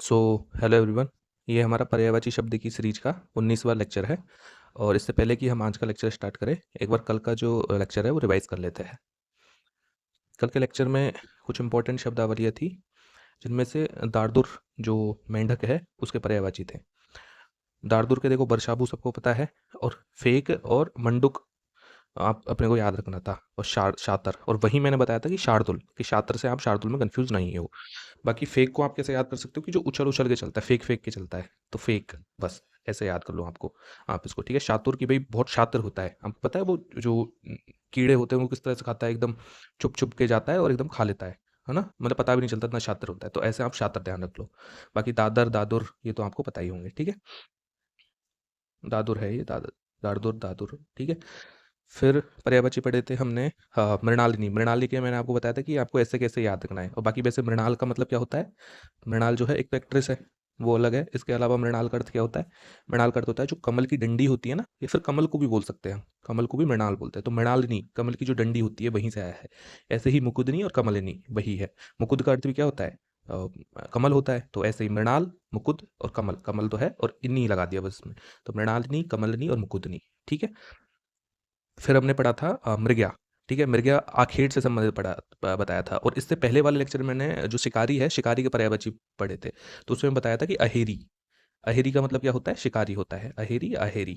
So hello everyone. ये हमारा पर्यायवाची शब्द की सीरीज का 19वां लेक्चर है। और इससे पहले कि हम आज का लेक्चर स्टार्ट करें, एक बार कल का जो लेक्चर है वो रिवाइज कर लेते हैं। कल के लेक्चर में कुछ इंपॉर्टेंट शब्दावलियाँ थी, जिनमें से दारदुर जो मेंढक है उसके पर्यायवाची थे। दारदुर के देखो बरशाबू सबको पता है, और फेक और मंडुक आप अपने को याद रखना था, और शातर, और वही मैंने बताया था कि शार्दुल, कि शातर से आप शार्दुल में कंफ्यूज नहीं हो। बाकी फेक को आप कैसे याद कर सकते हो कि जो उछल उछल के चलता है, फेक फेक के चलता है, तो फेक, बस ऐसे याद कर लो आपको आप इसको। ठीक है, शातुर की भाई बहुत शातिर होता है, आपको पता है वो जो कीड़े होते हैं वो किस तरह से खाता है, एकदम छुप छुप के जाता है और एकदम खा लेता है ना, मतलब पता भी नहीं चलता इतना शातिर होता है, तो ऐसे आप शातिर ध्यान रख लो। बाकी दादर दादुर ये तो आपको पता ही होंगे। ठीक है, दादुर है ये, दादर दारदुर दादुर। ठीक है, फिर पर्यायवाची पढ़े थे हमने। हाँ, मृणालिनी। मृणाली के मैंने आपको बताया था कि आपको ऐसे कैसे याद रखना है, और बाकी वैसे मृणाल का मतलब क्या होता है। मृणाल जो है एक तो एक्ट्रेस है, वो अलग है। इसके अलावा मृणाल का अर्थ क्या होता है। मृणाल का अर्थ होता है जो कमल की डंडी होती है ना, या फिर कमल को भी बोल सकते हैं, कमल को भी मृणाल बोलते हैं, तो मृणालिनी कमल की जो डंडी होती है वहीं से आया है। ऐसे ही मुकुदनी और कमलिनी वही है। मुकुद का अर्थ भी क्या होता है, कमल होता है, तो ऐसे ही मृणाल, मुकुद और कमल, कमल तो है और इन्नी लगा दिया बस इसमें, तो मृणालिनी, कमलिनी और मुकुदनी। ठीक है, फिर हमने पढ़ा था मृग्या। ठीक है, मृग्या आखेट से संबंधित बताया था। और इससे पहले वाले लेक्चर में मैंने जो शिकारी है, शिकारी के पर्यायवाची पढ़े थे, तो उसमें बताया था कि अहेरी। अहेरी का मतलब क्या होता है, शिकारी होता है, अहेरी अहेरी।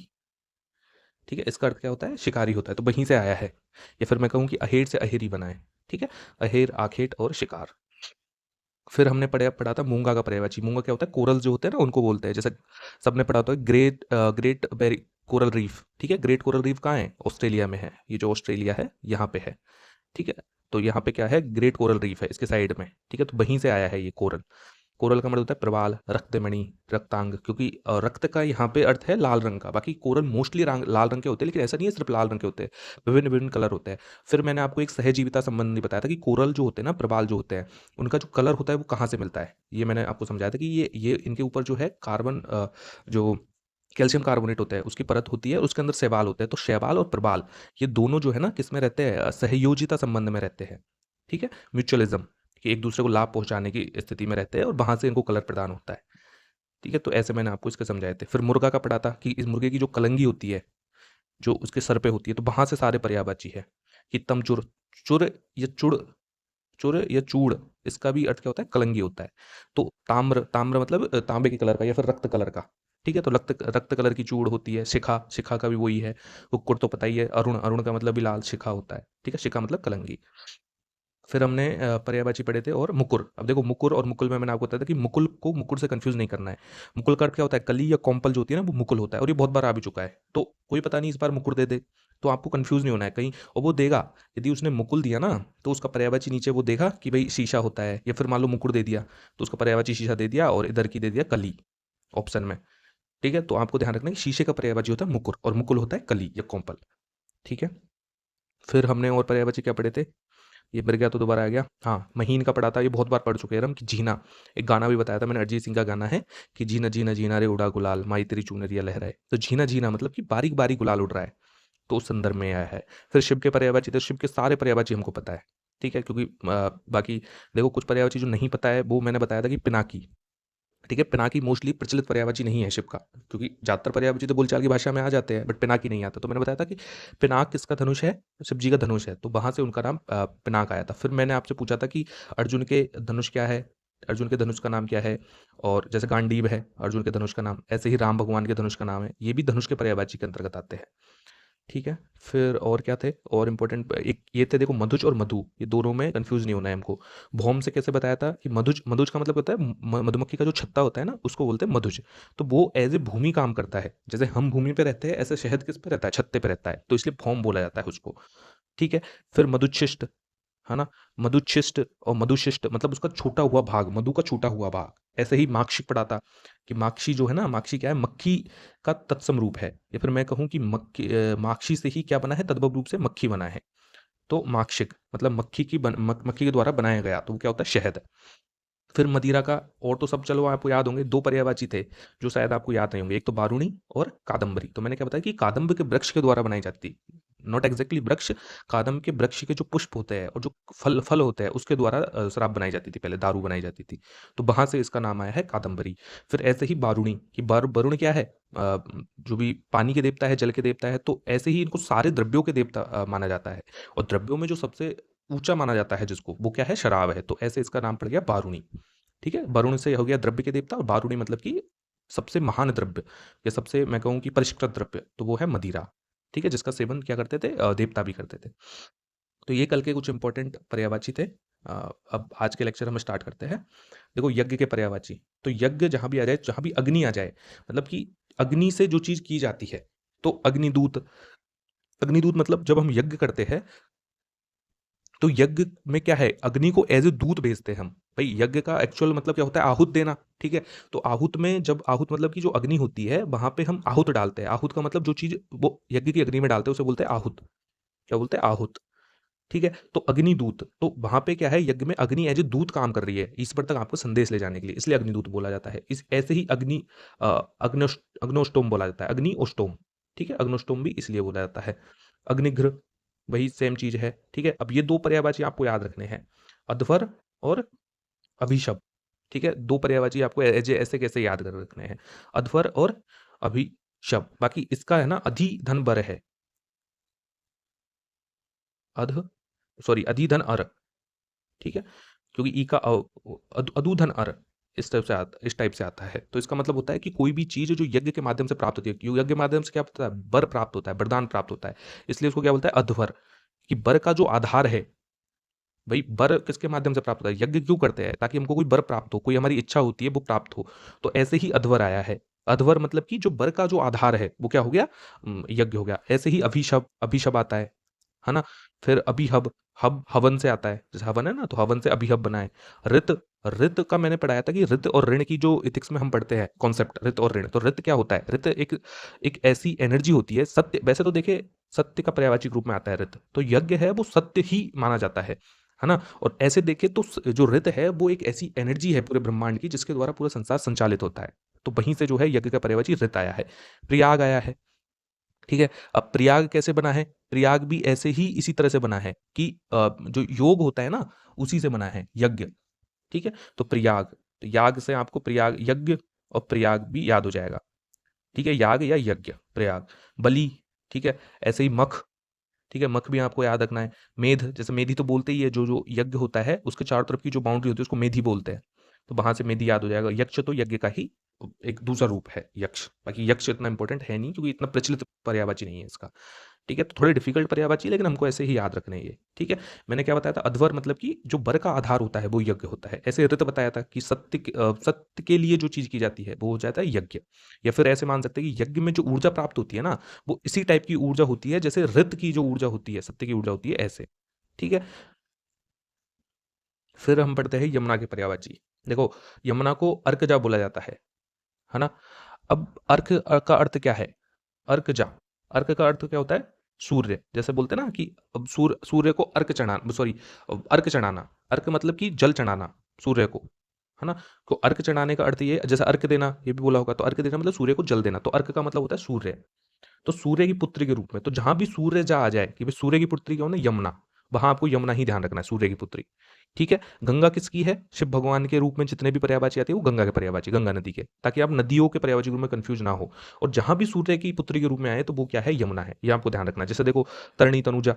ठीक है, इसका अर्थ क्या होता है, शिकारी होता है, तो वहीं से आया है। या फिर मैं कहूँ कि अहेर से अहेरी बना है। ठीक है, अहेर, आखेट और शिकार। फिर हमने पढ़ा था मूंगा का पर्यायवाची। मूंगा क्या होता है, कोरल जो होते हैं ना उनको बोलते हैं। जैसे सबने पढ़ा होता है great great barrier coral reef. ठीक है, ग्रेट कोरल रीफ कहाँ है, ऑस्ट्रेलिया में है। ये जो ऑस्ट्रेलिया है यहाँ पे है। ठीक है, तो यहाँ पे क्या है, ग्रेट कोरल रीफ है इसके साइड में। ठीक है, तो वहीं से आया है ये कोरल। कोरल का मतलब होता है प्रवाल, रक्तमणि, रक्तांग, क्योंकि रक्त का यहाँ पे अर्थ है लाल रंग का। बाकी कोरल मोस्टली लाल रंग के होते हैं, लेकिन ऐसा नहीं है सिर्फ लाल रंग के होते हैं, विभिन्न विभिन्न कलर होते हैं। फिर मैंने आपको एक सहजीविता संबंधी बताया था कि कोरल जो होते हैं ना, प्रवाल जो होते हैं, उनका जो कलर होता है वो कहाँ से मिलता है। ये मैंने आपको समझाया था कि ये इनके ऊपर जो है कार्बन, जो कैल्शियम कार्बोनेट होता है उसकी परत होती है, उसके अंदर शैवाल होते हैं। तो शैवाल और प्रबाल ये दोनों जो है ना किस में रहते हैं, सहयोजिता संबंध में रहते हैं। ठीक है, म्यूचुअलिज्म, कि एक दूसरे को लाभ पहुंचाने की स्थिति में रहते हैं, और वहां से इनको कलर प्रदान होता है। ठीक है, तो ऐसे मैंने आपको इसके समझाए थे। फिर मुर्गा का पढ़ा था कि इस मुर्गे की जो कलंगी होती है, जो उसके सर पे होती है, तो वहां से सारे पर्यायवाची है। कि तमचुर, चुर या चुड़, चुर या चूड़, इसका भी अर्थ क्या होता है, कलंगी होता है। तो ताम्र, ताम्र मतलब तांबे के कलर का या फिर रक्त कलर का। ठीक है, तो रक्त रक्त कलर की चूड़ होती है। शिखा, शिखा का भी वही है। कुक्कुर तो पता ही है। अरुण, अरुण का मतलब भी लाल शिखा होता है। ठीक है, शिखा मतलब कलंगी। फिर हमने पर्यायवाची पढ़े थे। और मुकुर, अब देखो मुकुर और मुकुल में मैंने आपको बताया था कि मुकुल को मुकुर से कंफ्यूज नहीं करना है। मुकुल का अर्थ क्या होता है, कली या कॉम्पल जो होती है ना वो मुकुल होता है, और ये बहुत बार आ भी चुका है, तो कोई पता नहीं इस बार मुकुर दे दे, तो आपको कंफ्यूज नहीं होना है कहीं। और वो देगा, यदि उसने मुकुल दिया ना, तो उसका पर्यायवाची नीचे वो देगा कि भाई शीशा होता है, या फिर मान लो मुकुर दे दिया तो उसका पर्यायवाची शीशा दे दिया, और इधर की दे दिया कली ऑप्शन में। ठीक है, तो आपको ध्यान रखना है कि शीशे का पर्यायवाची होता है मुकुर, और मुकुल होता है कली या कॉम्पल। ठीक है, फिर हमने और पर्यायवाची क्या पढ़े थे, ये मिल गया तो दोबारा आ गया। हाँ, महीन का पढ़ा था, ये बहुत बार पढ़ चुके हैं हम, कि जीना। एक गाना भी बताया था मैंने, अरिजीत सिंह का गाना है कि जीना जीना जीना रे उड़ा गुलाल, माई तेरी चुनरिया लहराए। तो जीना जीना मतलब कि बारीक बारीक गुलाल उड़ रहा है, तो उस संदर्भ में आया है। फिर शिव के पर्यायवाची, तो शिव के सारे पर्यायवाची हमको पता है। ठीक है, क्योंकि बाकी देखो कुछ पर्यायवाची जो नहीं पता है, वो मैंने बताया था कि पिनाकी। ठीक है, पिनाकी मोस्टली प्रचलित पर्यायवाची नहीं है शिव का, क्योंकि ज़्यादातर पर्यायवाची तो बोलचाल की भाषा में आ जाते हैं, बट पिनाकी नहीं आता। तो मैंने बताया था कि पिनाक किसका धनुष है, शिव जी का धनुष है, तो वहां से उनका नाम पिनाक आया था। फिर मैंने आपसे पूछा था कि अर्जुन के धनुष क्या है, अर्जुन के धनुष का नाम क्या है। और जैसे गांडीव है अर्जुन के धनुष का नाम, ऐसे ही राम भगवान के धनुष का नाम है, ये भी धनुष के पर्यायवाची के अंतर्गत आते हैं। ठीक है, फिर और क्या थे, और इम्पोर्टेंट एक ये थे, देखो मधुज और मधु, ये दोनों में कंफ्यूज नहीं होना है हमको। भौम से कैसे बताया था कि मधुज, मधुज का मतलब होता है मधुमक्खी का जो छत्ता होता है ना, उसको बोलते हैं मधुज। तो वो एज ए भूमि काम करता है, जैसे हम भूमि पे रहते हैं, ऐसे शहद किस पे रहता है, छत्ते पे रहता है, तो इसलिए भौम बोला जाता है उसको। ठीक है, फिर मधुच्छिष्ट, है ना, मधुच्छिष्ट और मधुशिष्ट मतलब उसका छूटा हुआ भाग, मधु का छूटा हुआ भाग। ऐसे ही माक्षी पढ़ा था कि माक्षी जो है ना, माक्षी क्या है, मक्खी का तत्सम रूप है, या फिर मैं कहूँ कि माक्षी से ही क्या बना है, तद्भव रूप से मक्खी बना है। तो माक्षिक मतलब मक्खी की मक्खी के द्वारा बनाया गया, तो वो क्या होता है, शहद। फिर मदिरा का, और तो सब चलो आपको याद होंगे, दो पर्यायवाची थे जो शायद आपको याद नहीं होंगे, एक तो बारूणी और कादम्बरी। तो मैंने क्या बताया कि कादम्ब के वृक्ष के द्वारा बनाई जाती, नॉट एग्जैक्टली वृक्ष, कादम्ब के वृक्ष के जो पुष्प होते हैं और जो फल फल होते हैं उसके द्वारा शराब बनाई जाती थी, पहले दारू बनाई जाती थी। तो वहां से इसका नाम आया है कादम्बरी। फिर ऐसे ही बारुणी, कि वरुण क्या है, जो भी पानी के देवता है, जल के देवता है, तो ऐसे ही इनको सारे द्रव्यों के देवता माना जाता है। और द्रव्यों में जो सबसे ऊंचा माना जाता है जिसको, वो क्या है, शराब है। तो ऐसे इसका नाम पड़ गया बारुणी। ठीक है, वरुण से हो गया द्रव्य के देवता, और बारुणी मतलब कि सबसे महान द्रव्य, या सबसे मैं कहूँ कि परिष्कृत द्रव्य, तो वो है मदिरा। ठीक है, जिसका सेवन क्या करते थे, देवता भी करते थे। तो ये कल के कुछ इंपॉर्टेंट पर्यायवाची थे। अब आज के लेक्चर हम स्टार्ट करते हैं। देखो, यज्ञ के पर्यायवाची, तो यज्ञ जहां भी आ जाए, जहां भी अग्नि आ जाए, मतलब कि अग्नि से जो चीज की जाती है, तो अग्निदूत। अग्निदूत मतलब जब हम यज्ञ करते हैं, तो यज्ञ में क्या है, अग्नि को एज ए दूत भेजते हैं हम। भाई, यज्ञ का एक्चुअल मतलब क्या होता है, आहूत देना। ठीक है, तो आहूत में जब आहूत मतलब कि जो अग्नि होती है, वहां पे हम आहूत डालते हैं। आहूत का मतलब जो चीज वो यज्ञ की अग्नि में डालते हैं उसे बोलते हैं आहूत। क्या बोलते हैं, आहूत। ठीक है, तो अग्निदूत, तो वहां पे क्या है, यज्ञ में अग्नि एज ए दूत काम कर रही है ईश्वर तक आपको संदेश ले जाने के लिए, इसलिए अग्निदूत बोला जाता है। इस ऐसे ही अग्नि अग्नोष्टोम बोला जाता है, अग्नि ओष्टोम। ठीक है, अग्नोष्टोम भी इसलिए बोला जाता है। अग्निघ्र, वही सेम चीज है। ठीक है, अब ये दो पर्यायवाची आपको याद रखने हैं, अध्वर और अभिशप। ठीक है, दो पर्यायवाची आपको ऐसे कैसे याद कर रखने हैं, अध्वर और अभिशप। बाकी इसका है ना, अधि धन बर है, अध सॉरी अधि धन अर। ठीक है, क्योंकि ई का अदूधन अर इस टाइप से आता है। तो इसका मतलब होता है कि कोई भी चीज जो यज्ञ के माध्यम से प्राप्त होती है, क्यों यज्ञ के माध्यम से क्या होता है, वर प्राप्त होता है, वरदान प्राप्त होता है, इसलिए उसको क्या बोलता है, अध्वर। कि वर का जो आधार है, भाई वर किसके माध्यम से प्राप्त होता है, यज्ञ क्यों करते हैं, ताकि हमको कोई वर प्राप्त हो, कोई हमारी इच्छा होती है वो प्राप्त हो। तो ऐसे ही अध्वर आया है। अध्वर मतलब कि जो वर का जो आधार है वो क्या हो गया, यज्ञ हो गया। ऐसे ही अभिशब, अभिशब आता है ना। फिर अभिहब, हब हवन से आता है, जैसे हवन है ना, तो हवन से अभिहब बनाए। ऋत, ऋत का मैंने पढ़ाया था कि ऋत और ऋण की जो इथिक्स में हम पढ़ते हैं कॉन्सेप्ट, ऋत और ऋण, तो ऋत क्या होता है, ऋत एक एक ऐसी एनर्जी होती है, सत्य, वैसे तो देखे सत्य का पर्यायवाची रूप में आता है ऋत, तो यज्ञ है वो सत्य ही माना जाता है ना। और ऐसे देखे तो जो ऋत है वो एक ऐसी एनर्जी है पूरे ब्रह्मांड की, जिसके द्वारा पूरा संसार संचालित होता है। तो वहीं से जो है यज्ञ का पर्यायवाची ऋत आया है। प्रयाग आया है। ठीक है, अब प्रयाग कैसे बना है, प्रयाग भी ऐसे ही इसी तरह से बना है कि जो योग होता है ना, उसी से बना है यज्ञ। ठीक है, तो प्रयाग, तो याग से आपको प्रयाग, यज्ञ और प्रयाग भी याद हो जाएगा। ठीक है, याग या यज्ञ, प्रयाग। बलि, ठीक है, ऐसे ही मख। ठीक है, मख भी आपको याद रखना है। मेध, जैसे मेधी तो बोलते ही है, जो जो यज्ञ होता है उसके चारों तरफ की जो बाउंड्री होती है उसको मेधी बोलते हैं। तो वहां से मेधी याद हो जाएगा। यक्ष तो यज्ञ का ही एक दूसरा रूप है यक्ष। बाकी यक्ष इतना इंपॉर्टेंट है नहीं, क्योंकि इतना प्रचलित पर्यायवाची नहीं है इसका। ठीक है, तो थोड़े डिफिकल्ट पर्यायवाची, लेकिन हमको ऐसे ही याद रखने हैं ये। ठीक है, मैंने क्या बताया था, अध्वर मतलब कि जो वर का आधार होता है वो यज्ञ होता है। ऐसे ऋत बताया था कि सत्य के लिए जो चीज की जाती है वो हो जाता है यज्ञ। या फिर ऐसे मान सकते हैं कि यज्ञ में जो ऊर्जा प्राप्त होती है ना, वो इसी टाइप की ऊर्जा होती है जैसे ऋत की जो ऊर्जा होती है, सत्य की ऊर्जा होती है, ऐसे। ठीक है, फिर हम पढ़ते हैं यमुना के पर्यायवाची। देखो, यमुना को अर्कजा बोला जाता है ना। अब अर्क का अर्थ क्या है, अर्कजा, अर्क का अर्थ क्या होता है, सूर्य। जैसे बोलते हैं ना कि अब सूर्य को अर्क चढ़ाना, सॉरी, अर्क चढ़ाना, अर्क मतलब कि जल चढ़ाना सूर्य को, है ना। तो अर्क चढ़ाने का अर्थ ये, जैसे अर्क देना ये भी बोला होगा, तो अर्क देना मतलब सूर्य को जल देना, तो अर्क का मतलब होता है सूर्य। तो सूर्य की पुत्री के रूप में, तो जहां भी सूर्य जा आ जाए कि भाई सूर्य की पुत्री कौन है, यमुना, वहां आपको यमुना ही ध्यान रखना है, सूर्य की पुत्री। ठीक है, गंगा किसकी है, शिव भगवान के रूप में जितने भी पर्यायवाची आते हैं वो गंगा के पर्यायवाची, गंगा नदी के, ताकि आप नदियों के पर्यायवाची रूप में कंफ्यूज ना हो। और जहां भी सूर्य की पुत्री के रूप में आए तो वो क्या है, यमुना है, ये आपको ध्यान रखना है। जैसे देखो, तरणी तनुजा,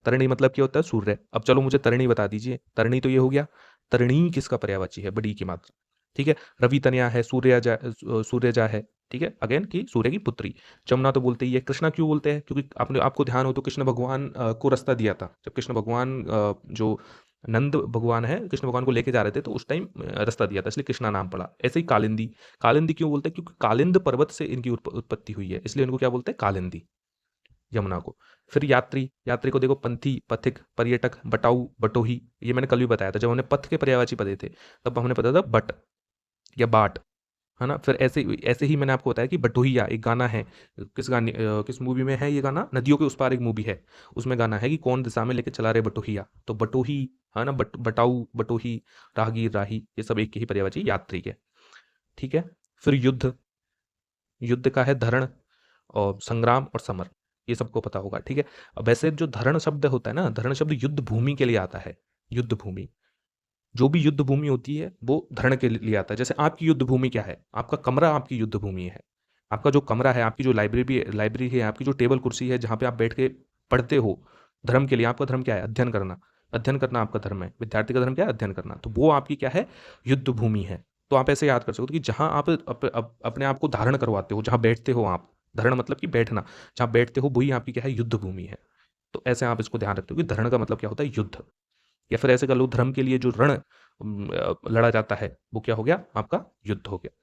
तरणी मतलब क्या होता है, सूर्य। अब चलो मुझे तरणी बता दीजिए, तरणी तो ये हो गया, तरणी किसका पर्यायवाची है, बड़ी की मात्रा। ठीक है, रवि तनया है, सूर्यजा है। ठीक है, अगेन की सूर्य की पुत्री। जमुना तो बोलते ही है। कृष्णा क्यों बोलते हैं, क्योंकि आपने आपको ध्यान हो तो कृष्ण भगवान को रास्ता दिया था, जब कृष्ण भगवान जो नंद भगवान है, कृष्ण भगवान को लेके जा रहे थे, तो उस टाइम रास्ता दिया था, इसलिए कृष्णा नाम पड़ा। ऐसे ही कालिंदी, कालिंदी क्यों बोलते हैं, क्योंकि कालिंद पर्वत से इनकी उत्पत्ति हुई है, इसलिए इनको क्या बोलते हैं, कालिंदी, यमुना को। फिर यात्री, यात्री को देखो, पंथी, पथिक, पर्यटक, बटाऊ, बटोही, ये मैंने कल भी बताया था, जब हमने पथ के पर्यायवाची पढ़े थे तब हमने पता था बट या बाट, है ना। फिर ऐसे ऐसे ही मैंने आपको बताया कि बटोहिया एक गाना है, किस मूवी में है ये गाना, नदियों के उस पार एक मूवी है, उसमें गाना है कि कौन दिशा में लेके चला रहे बटोहिया, तो बटोही, है ना, बटाऊ, बटोही, राहगीर, राही, ये सब एक ही पर्यायवाची यात्री के। ठीक है, फिर युद्ध, युद्ध का है धरण और संग्राम और समर। ये सबको पता होगा, ठीक है। अब वैसे जो धरण शब्द होता है ना, धरण शब्द युद्ध भूमि के लिए आता है। युद्ध भूमि, जो भी युद्ध भूमि होती है वो धरण के लिए आता है। जैसे आपकी युद्ध भूमि क्या है, आपका कमरा आपकी युद्ध भूमि है। आपका जो कमरा है, आपकी जो लाइब्रेरी है, आपकी जो टेबल कुर्सी है जहाँ पे आप बैठ के पढ़ते हो, धर्म के लिए आपका धर्म क्या है, अध्ययन करना। अध्ययन करना आपका धर्म है, विद्यार्थी का धर्म क्या है, अध्ययन करना। तो वो आपकी क्या है, युद्ध भूमि है। तो आप ऐसे याद कर सकते हो कि जहाँ आप अपने आप को धारण करवाते हो, जहाँ बैठते हो आप, धरण मतलब कि बैठना, जहाँ बैठते हो वही आपकी क्या है, युद्ध भूमि है। तो ऐसे आप इसको ध्यान रखते हो कि धरण का मतलब क्या होता है, युद्ध। या फिर ऐसे कर लो, धर्म के लिए जो रण लड़ा जाता है वो क्या हो गया, आपका युद्ध हो गया।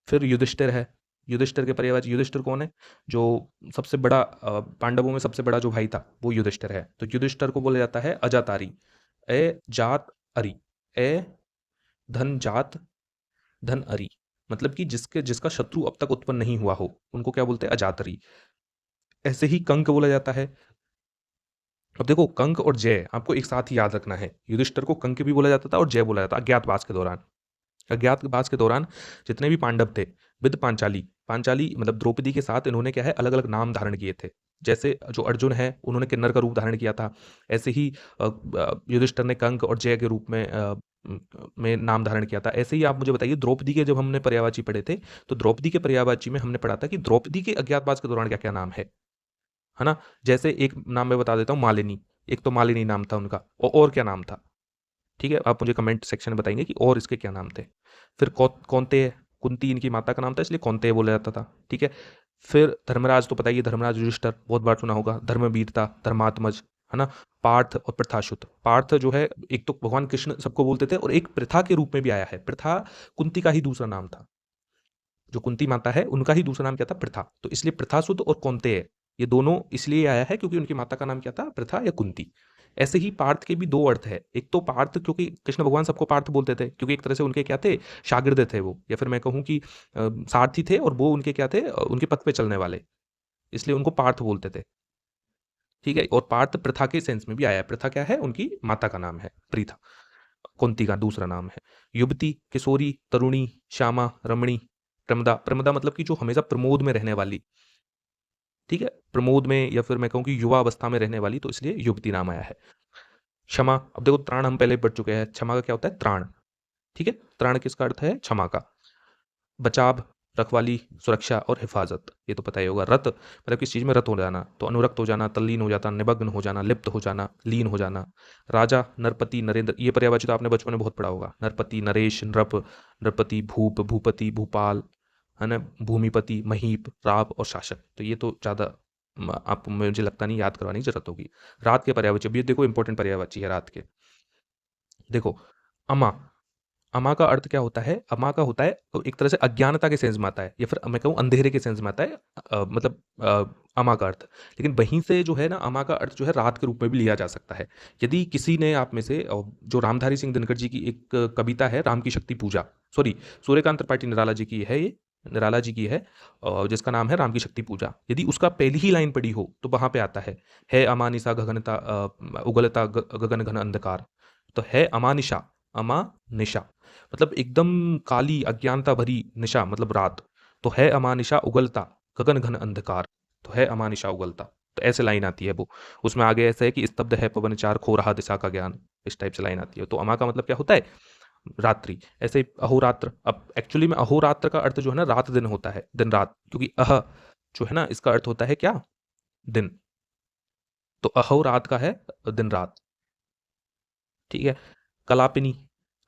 फिर युधिष्ठिर है। युधिष्ठिर के पर्यायवाची, युधिष्ठिर कौन है, जो सबसे बड़ा पांडवों में सबसे बड़ा जो भाई था वो युधिष्ठिर है। तो युधिष्ठिर को बोला जाता है अजातारी। ए जात अरी, ए धन जात धन अरी, मतलब कि जिसका शत्रु अब तक उत्पन्न नहीं हुआ हो उनको क्या बोलते हैं, अजातरी। ऐसे ही कंक बोला जाता है। अब देखो, कंक और जय आपको एक साथ ही याद रखना है। युधिष्ठिर को कंक भी बोला जाता था और जय बोला जाता अज्ञातवास के दौरान। अज्ञातवास के दौरान जितने भी पांडव थे, विद पांचाली, पांचाली मतलब द्रौपदी के साथ इन्होंने क्या है, अलग अलग नाम धारण किए थे। जैसे जो अर्जुन है उन्होंने किन्नर का रूप धारण किया था, ऐसे ही युधिष्ठिर ने कंक और जय के रूप में नाम धारण किया था। ऐसे ही आप मुझे बताइए, द्रौपदी के जब हमने पर्यायवाची पढ़े थे, तो द्रौपदी के पर्यायवाची में हमने पढ़ा था कि द्रौपदी के अज्ञातवास के दौरान क्या क्या नाम है ना। जैसे एक नाम मैं बता देता हूँ, मालिनी। एक तो मालिनी नाम था उनका, और क्या नाम था, ठीक है, आप मुझे कमेंट सेक्शन में बताएंगे कि और इसके क्या नाम थे। फिर कौनते, कुंती इनकी माता का नाम था इसलिए कौनते बोला जाता था, ठीक है। फिर धर्मराज, तो बताइए, धर्मराज युधिष्ठिर बहुत बार सुना होगा, धर्मवीरता, धर्मात्मज, है ना। पार्थ और प्रथाशुत। पार्थ जो है, एक तो भगवान कृष्ण सबको बोलते थे और एक प्रथा के रूप में भी आया है। प्रथा कुंती का ही दूसरा नाम था। जो कुंती माता है उनका ही दूसरा नाम क्या था, प्रथा। तो इसलिए प्रथासुत और कौनतेय, ये दोनों इसलिए आया है क्योंकि उनकी माता का नाम क्या था, प्रथा या कुंती। ऐसे ही पार्थ के भी दो अर्थ है। एक तो पार्थ, क्योंकि कृष्ण भगवान सबको पार्थ बोलते थे, क्योंकि एक तरह से उनके क्या थे, शागिर्द थे वो, या फिर मैं कहूँ कि सारथी थे, और वो उनके क्या थे, उनके पथ पे चलने वाले, इसलिए उनको पार्थ बोलते थे, ठीक है। और पार्थ प्रथा के सेंस में भी आया है। प्रथा क्या है, उनकी माता का नाम है प्रीथा, कुंती का दूसरा नाम है। युवती, किशोरी, तरुणी, श्यामा, रमणी, प्रमदा। प्रमदा मतलब कि जो हमेशा प्रमोद में रहने वाली, ठीक है, प्रमोद में, या फिर मैं कहूँ कि युवा अवस्था में रहने वाली, तो इसलिए युवती नाम आया है। क्षमा, अब देखो त्राण हम पहले पढ़ चुके हैं। क्षमा का क्या होता है, त्राण, ठीक है। त्राण किसका अर्थ है, क्षमा का। बचाव, रखवाली, सुरक्षा और हिफाजत, ये तो पता ही होगा। रत मतलब किस चीज में रत हो जाना, तो अनुरक्त हो जाना, तल्लीन हो जाना, निमग्न हो जाना, लिप्त हो जाना, लीन हो जाना। राजा, नरपति, नरेंद्र, ये पर्यायवाची तो आपने बचपन में बहुत पढ़ा होगा। नरपति, नरेश, नृप, नृपति, भूप, भूपति, भूपाल, है ना, भूमिपति, महीप, राव और शासक। तो ये तो ज़्यादा आप, मुझे लगता नहीं याद करवाने की जरूरत होगी। रात के पर्यायवाची, अब ये देखो इंपॉर्टेंट पर्यायवाची है रात के। देखो, अमा, अमा का अर्थ क्या होता है, अमा का होता है एक तरह से अज्ञानता के सेंस में आता है, या फिर मैं कहूँ अंधेरे के सेंस में आता है, मतलब अमा का अर्थ। लेकिन वहीं से जो है ना, अमा का अर्थ जो है रात के रूप में भी लिया जा सकता है। यदि किसी ने आप में से जो रामधारी सिंह दिनकर जी की एक कविता है, राम की शक्ति पूजा, सॉरी, सूर्यकांत त्रिपाठी निराला जी की है ये, निराला जी की है, जिसका नाम है राम की शक्ति पूजा। यदि उसका पहली ही लाइन पढ़ी हो तो वहां पे आता है अमानिशा गगनता, उगलता गगन घन अंधकार। तो है अमानिशा, अमा निशा, मतलब एकदम काली अज्ञानता भरी निशा, मतलब रात। तो है अमानिशा उगलता गगन घन अंधकार, तो है अमानिशा उगलता। तो ऐसे लाइन आती है वो। उसमें आगे ऐसा है कि स्तब्ध है पवन चार, खो रहा दिशा का ज्ञान, इस टाइप से लाइन आती है। तो अमा का मतलब क्या होता है, रात्रि। ऐसे ही अहोरात्र, अब एक्चुअली में अहोरात्र का अर्थ जो है ना, रात दिन होता है, दिन रात, क्योंकि अह जो है ना, इसका अर्थ होता है क्या, दिन। तो अहोरात का है दिन रात, ठीक है। कलापिनी,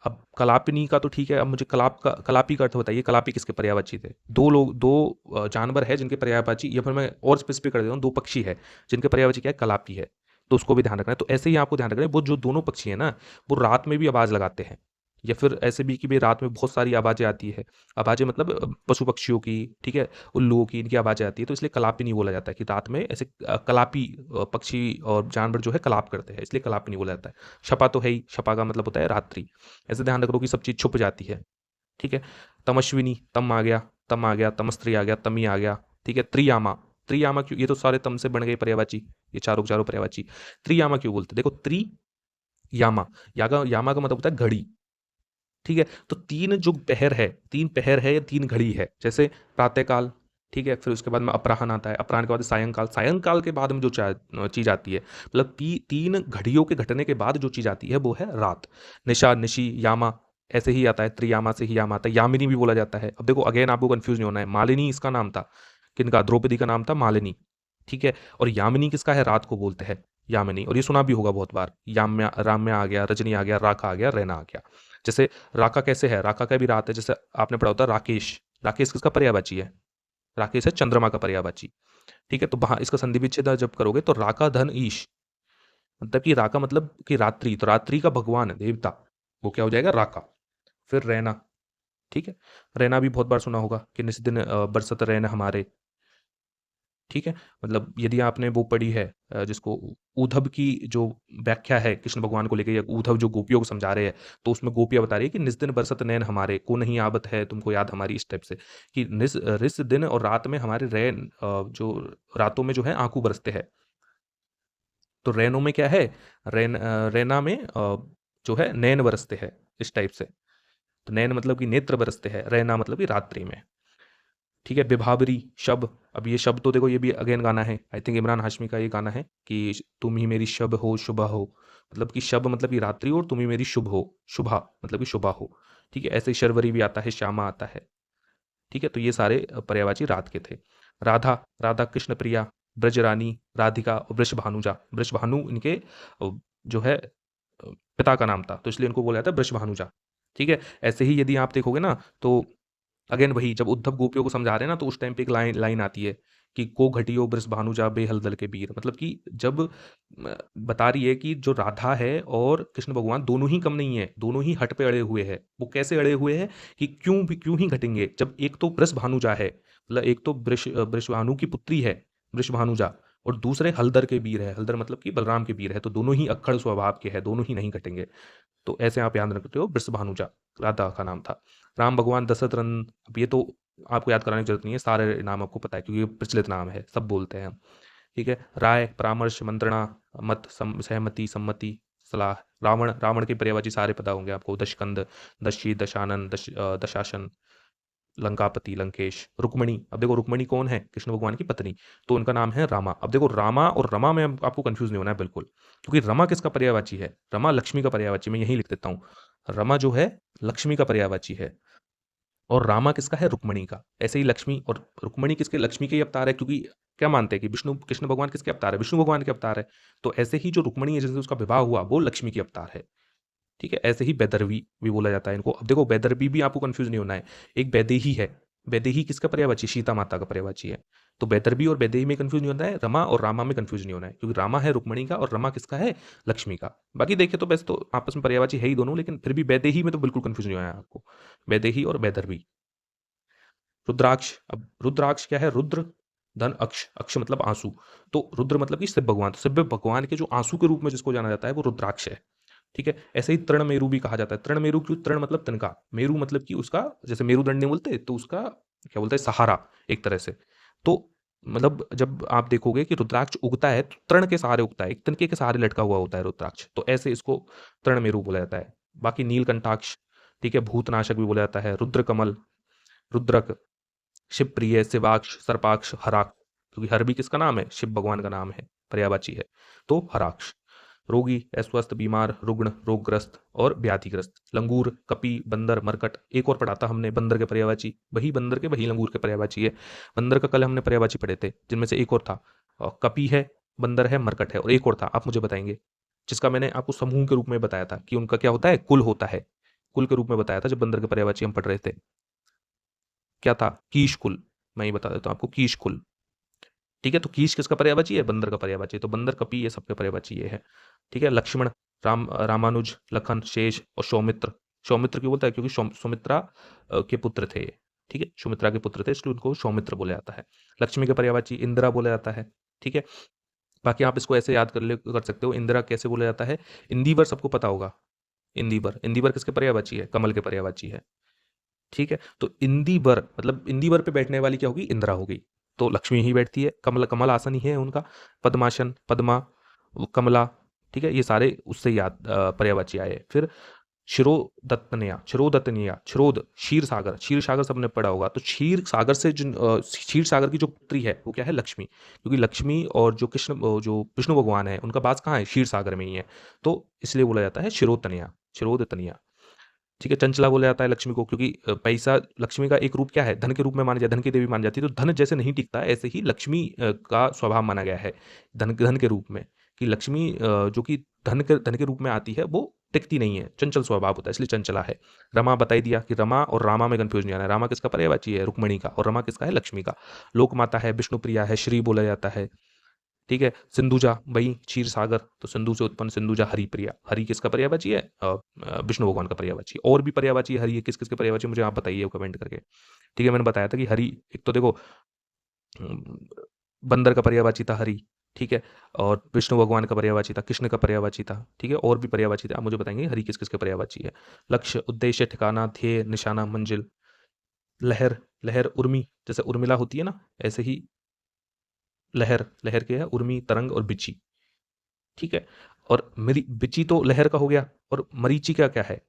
अब कलापिनी का तो ठीक है, अब मुझे कलापी का अर्थ बताइए। कलापी किसके पर्यायवाची थे, दो लोग, दो जानवर है जिनके पर्यायवाची, या फिर मैं और स्पेसिफिक कर देता हूँ, दो पक्षी है जिनके पर्यायवाची क्या है, कलापी है। तो उसको भी ध्यान रखना है। तो ऐसे ही आपको ध्यान रखना है, वो जो दोनों पक्षी है ना, वो रात में भी आवाज लगाते हैं, या फिर ऐसे भी कि भाई रात में बहुत सारी आवाजें आती है। आवाजें मतलब पशु पक्षियों की, ठीक है, उल्लुओं की, इनकी आवाजें आती है। तो इसलिए कलापिनी बोला जाता है कि रात में ऐसे कलापी पक्षी और जानवर जो है कलाप करते हैं, इसलिए कलापिनी बोला जाता है। छपा तो है ही, छपा का मतलब होता है रात्रि। ऐसे ध्यान रखो कि सब चीज छुप जाती है, ठीक है। तमश्विनी, तम आ गया, तम आ गया, तमस्त्री आ गया, तमी आ गया, ठीक है। त्रियामा, त्रियामा क्यों, ये तो सारे तम से बन गए पर्यायवाची, ये चारों के चारों पर्यायवाची। त्रियामा क्यों बोलते, देखो त्रि यामा, यामा का मतलब होता है घड़ी, ठीक है। तो तीन जो पहर है, तीन पहर है या तीन घड़ी है, जैसे प्रातःकाल, ठीक है, फिर उसके बाद में अपराह्न आता है, अपराह्न के बाद सायंकाल, सायंकाल के बाद में जो चीज़ आती है, मतलब तीन घड़ियों के घटने के बाद जो चीज़ आती है वो है रात। निशा, निशी, यामा, ऐसे ही आता है, त्रियामा से ही यामा आता है, यामिनी भी बोला जाता है। अब देखो अगेन आपको कंफ्यूज नहीं होना है, मालिनी इसका नाम था, किनका, द्रौपदी का नाम था मालिनी, ठीक है। और यामिनी किसका है, रात को बोलते हैं यामिनी, और ये सुना भी होगा बहुत बार, याम्या, राम्या आ गया, रजनी आ गया, राका आ गया, रैना आ गया। जैसे राका कैसे है, राका का भी रात है, जैसे आपने पढ़ा होता है राकेश, राकेश किसका पर्यायवाची है, राकेश है चंद्रमा का पर्यायवाची, ठीक है। तो वहां इसका संधि विच्छेद जब करोगे तो राका धन ईश, मतलब कि राका मतलब कि रात्रि, तो रात्रि का भगवान है, देवता, वो क्या हो जाएगा, राका। फिर रैना, ठीक है, रैना भी बहुत बार सुना होगा कि निस दिन बरसत रैन हमारे, ठीक है। मतलब यदि आपने वो पढ़ी है जिसको ऊधव की जो व्याख्या है कृष्ण भगवान को लेकर, या ऊधव जो गोपियों को समझा रहे हैं, तो उसमें गोपियां बता रही है कि निस दिन बरसत नैन हमारे, को नहीं आबत है तुमको याद हमारी, इस टाइप से कि रिस दिन और रात में हमारे रैन, जो रातों में जो है आंसू बरसते हैं। तो रैनों में क्या है, रैना में जो है नैन बरसते हैं, इस टाइप से। तो नैन मतलब कि नेत्र बरसते हैं, रैना मतलब कि रात्रि में, ठीक है। विभावरी शब, अब ये शब तो देखो ये भी अगेन गाना है, आई थिंक इमरान हाशमी का ये गाना है कि तुम ही मेरी शब हो शुभा हो, मतलब कि शब मतलब कि रात्रि, और तुम ही मेरी शुभ हो, शुभा मतलब कि शुभा हो, ठीक है। ऐसे ही शर्वरी भी आता है, श्यामा आता है, ठीक है। तो ये सारे पर्यायवाची रात के थे। राधा, राधा कृष्ण प्रिया, ब्रजरानी, राधिका और वृषभानुजा, वृषभानु इनके जो है पिता का नाम था, तो इसलिए इनको बोला जाता है वृषभानुजा, ठीक है। ऐसे ही यदि आप देखोगे ना तो अगेन वही, जब उद्धव गोपियों को समझा रहे हैं ना, तो उस टाइम पे एक लाइन लाइन आती है कि को घटियो ब्रज भानुजा बेहलदल के बीर, मतलब कि जब बता रही है कि जो राधा है और कृष्ण भगवान दोनों ही कम नहीं है, दोनों ही हट पे अड़े हुए हैं। वो कैसे अड़े हुए हैं कि क्यों ही घटेंगे, जब एक तो ब्रज भानुजा है, मतलब एक तो वृष भानु की पुत्री है वृष भानुजा, और दूसरे हलदर के वीर है, हलदर मतलब कि बलराम के वीर है, तो दोनों ही अक्खड़ स्वभाव के हैं, दोनों ही नहीं घटेंगे। तो ऐसे आप याद रखते हो, वृषभानुजा राधा का नाम था। राम भगवान दशरथ रन, अब ये तो आपको याद कराने की जरूरत नहीं है, सारे नाम आपको पता है क्योंकि ये प्रचलित नाम है, सब बोलते हैं हम, ठीक है। राय, परामर्श, मंत्रणा, मत, सहमति, सम्मति, सलाह। रावण, रावण के पर्यायवाची सारे पता होंगे आपको, दशकंद, दशी, दशानन, दशासन, लंकापति, लंकेश। रुक्मणी, अब देखो रुक्मणी कौन है, कृष्ण भगवान की पत्नी, तो उनका नाम है रामा। अब देखो रामा और रमा में आपको कंफ्यूज नहीं होना है बिल्कुल, क्योंकि रमा किसका पर्यायवाची है, रमा लक्ष्मी का पर्यायवाची, मैं यही लिख देता हूँ, रमा जो है लक्ष्मी का पर्यायवाची है, और रामा किसका है, रुक्मणी का। ऐसे ही लक्ष्मी और रुक्मणी किसके, लक्ष्मी के ही अवतार है, क्योंकि क्या मानते हैं कि विष्णु, कृष्ण भगवान किसके अवतार है, विष्णु भगवान के अवतार है। तो ऐसे ही जो रुक्मणी है जिनसे उसका विवाह हुआ, वो लक्ष्मी के अवतार है, ठीक है। ऐसे ही वैदर्भी भी बोला जाता है इनको। अब देखो वैदर्भी भी आपको कंफ्यूज नहीं होना है, एक वैदेही है, वैदेही किसका पर्यायवाची, सीता माता का पर्यायवाची है। तो वैदर्भी और वैदेही में कंफ्यूज नहीं होना है, रमा और रामा में कंफ्यूज नहीं होना है, क्योंकि रामा है रुक्मणी का और रमा किसका है, लक्ष्मी का। बाकी देखिए तो वैसे तो आपस में पर्यायवाची है ही दोनों, लेकिन फिर भी वैदेही में तो बिल्कुल कंफ्यूज नहीं होना है आपको, वैदेही और वैदर्भी। रुद्राक्ष, अब रुद्राक्ष क्या है, रुद्र धन अक्ष, अक्ष मतलब आंसू, तो रुद्र मतलब कि शिव भगवान, तो शिव भगवान के जो आंसू के रूप में जिसको जाना जाता है वो रुद्राक्ष है, ठीक है। ऐसे ही तृण मेरु भी कहा जाता है, तृण मेरु क्यों, तृण मतलब तिनका, मेरु मतलब कि उसका, जैसे मेरुदंड नहीं बोलते, तो उसका क्या बोलते हैं, सहारा एक तरह से। तो मतलब जब आप देखोगे कि रुद्राक्ष उगता है तो तृण के सहारे उगता है, एक तिनके के सहारे लटका हुआ होता है रुद्राक्ष, तो ऐसे इसको तृण मेरु बोला जाता है। बाकी नीलकंठाक्ष, ठीक है, भूतनाशक भी बोला जाता है, रुद्र कमल, रुद्रक, शिवप्रिय, शिवाक्ष, सर्पाक्ष, हराक्ष, क्योंकि हर भी किसका नाम है, शिव भगवान का नाम है, पर्यायवाची है, तो हराक्ष। रोगी, अस्वस्थ, बीमार, रुग्ण, रोगग्रस्त और व्याधिग्रस्त। लंगूर, कपि, बंदर, मरकट, एक और पढ़ा था हमने बंदर के पर्यायवाची, वही बंदर के वही लंगूर के पर्यायवाची है। बंदर का कल हमने पर्यायवाची पढ़े थे, जिनमें से एक और था, कपि है, बंदर है, मरकट है, और एक और था, आप मुझे बताएंगे, जिसका मैंने आपको समूह के रूप में बताया था कि उनका क्या होता है, कुल होता है, कुल के रूप में बताया था जब बंदर के पर्यायवाची हम पढ़ रहे थे। क्या था, कीश कुल, मैं ही बता देता हूँ आपको, कीश कुल, ठीक है। तो कीश किसका पर्यायवाची है, बंदर का पर्यायवाची है, तो बंदर, कपि, ये सबके पर्यायवाची ये है, ठीक है। लक्ष्मण, रामानुज, लखन, शेष और सौमित्र। सौमित्र क्यों बोलता है, क्योंकि सुमित्रा के पुत्र थे ये, ठीक है, सुमित्रा के पुत्र थे, इसलिए उनको सौमित्र बोला जाता है। लक्ष्मी के पर्यायवाची इंदिरा बोला जाता है, ठीक है। बाकी आप इसको ऐसे याद कर सकते हो, इंदिरा कैसे बोला जाता है, इंदिवर सबको पता होगा, इंदिवर, इंदिवर किसके पर्यायवाची है, कमल के पर्यायवाची है, ठीक है। तो इंदिवर मतलब इंदिवर पे बैठने वाली क्या होगी, इंदिरा होगी, तो लक्ष्मी ही बैठती है, कमल, कमल आसन ही है उनका, पद्मासन, पद्मा, कमला, ठीक है, ये सारे उससे याद पर्यायवाची आए। फिर शिरोदत्तनिया, शिरोदत्तनिया, शिरोद, क्षीर सागर, क्षीर सागर सबने पढ़ा होगा। तो क्षीर सागर से क्षीर सागर की जो पुत्री है वो क्या है, लक्ष्मी, क्योंकि लक्ष्मी और जो कृष्ण जो विष्णु भगवान है उनका वास कहाँ है, क्षीर सागर में ही है। तो इसलिए बोला जाता है शिरोतनिया, शिरोदतनिया। ठीक है, चंचला बोला जाता है लक्ष्मी को, क्योंकि पैसा लक्ष्मी का एक रूप क्या है, धन के रूप में माना जाता है, धन की देवी मानी जाती है। तो धन जैसे नहीं टिकता, ऐसे ही लक्ष्मी का स्वभाव माना गया है धन धन के रूप में, कि लक्ष्मी जो कि धन के रूप में आती है वो टिकती नहीं है, चंचल स्वभाव होता है, इसलिए चंचला है। रमा बताई दिया कि रमा और रामा में कंफ्यूज नहीं आना है। रामा किसका पर्यायवाची है, रुक्मणी का, और रमा किसका है, लक्ष्मी का। लोक माता है, विष्णु प्रिया है, श्री बोला जाता है। ठीक है, सिंधुजा वही क्षीर सागर, तो सिंधु से उत्पन्न सिंधुजा, हरिप्रिया, हरि किसका पर्यायवाची है, विष्णु भगवान का पर्यायवाची। और भी पर्यायवाची हरि है, किस किस के पर्यायवाची मुझे आप बताइए कमेंट करके। ठीक है, मैंने बताया था कि हरि, एक तो देखो बंदर का पर्यायवाची था हरि, ठीक है, और विष्णु भगवान का पर्यायवाची था, कृष्ण का पर्यायवाची था। ठीक है, और भी पर्यायवाची थे, आप मुझे बताएंगे हरि किस किस के पर्यायवाची है। लक्ष्य, उद्देश्य, ठिकाना, ध्येय, निशाना, मंजिल। लहर, लहर उर्मी, जैसे उर्मिला होती है ना, ऐसे ही लहर, लहर के है उर्मी, तरंग और बिची। ठीक है, और मेरी बिची तो लहर का हो गया, और मरीची का क्या है,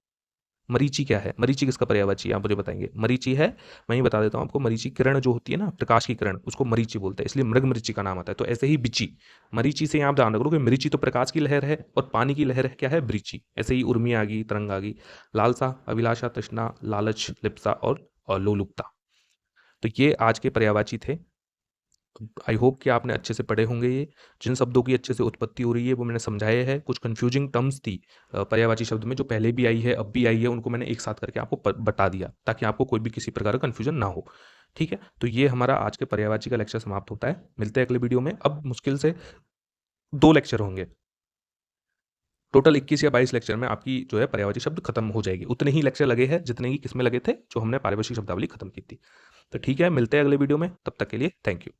मरीची क्या है, मरीची किसका पर्यायवाची है, आप मुझे बताएंगे। मरीची है, मैं ही बता देता हूँ आपको, मरीची किरण जो होती है ना, प्रकाश की किरण, उसको मरीची बोलते हैं, इसलिए मृग मरीची का नाम आता है। तो ऐसे ही बिची, मरीची से आप ध्यान रखो कि मरीची तो प्रकाश की लहर है, और पानी की लहर क्या है, ब्रीची। ऐसे ही उर्मी आ गई, तरंग आ गई। लालसा, अभिलाषा, तृष्णा, लालच, लिप्सा और लोलुपता। तो ये आज के पर्यायवाची थे। आई होप कि आपने अच्छे से पढ़े होंगे ये। जिन शब्दों की अच्छे से उत्पत्ति हो रही है वो मैंने समझाए हैं। कुछ कंफ्यूजिंग टर्म्स थी पर्यायवाची शब्द में, जो पहले भी आई है अब भी आई है, उनको मैंने एक साथ करके आपको बता दिया, ताकि आपको कोई भी किसी प्रकार का कन्फ्यूजन ना हो। ठीक है, तो ये हमारा आज के पर्यायवाची का लेक्चर समाप्त होता है। मिलते हैं अगले वीडियो में। अब मुश्किल से 2 लेक्चर होंगे, टोटल 21 या 22 लेक्चर में आपकी जो है पर्यायवाची शब्द खत्म हो जाएगी। उतने ही लेक्चर लगे हैं जितने ही किसमें लगे थे, जो हमने पारिभाषिक शब्दावली खत्म की थी। तो ठीक है, मिलते हैं अगले वीडियो में, तब तक के लिए थैंक यू।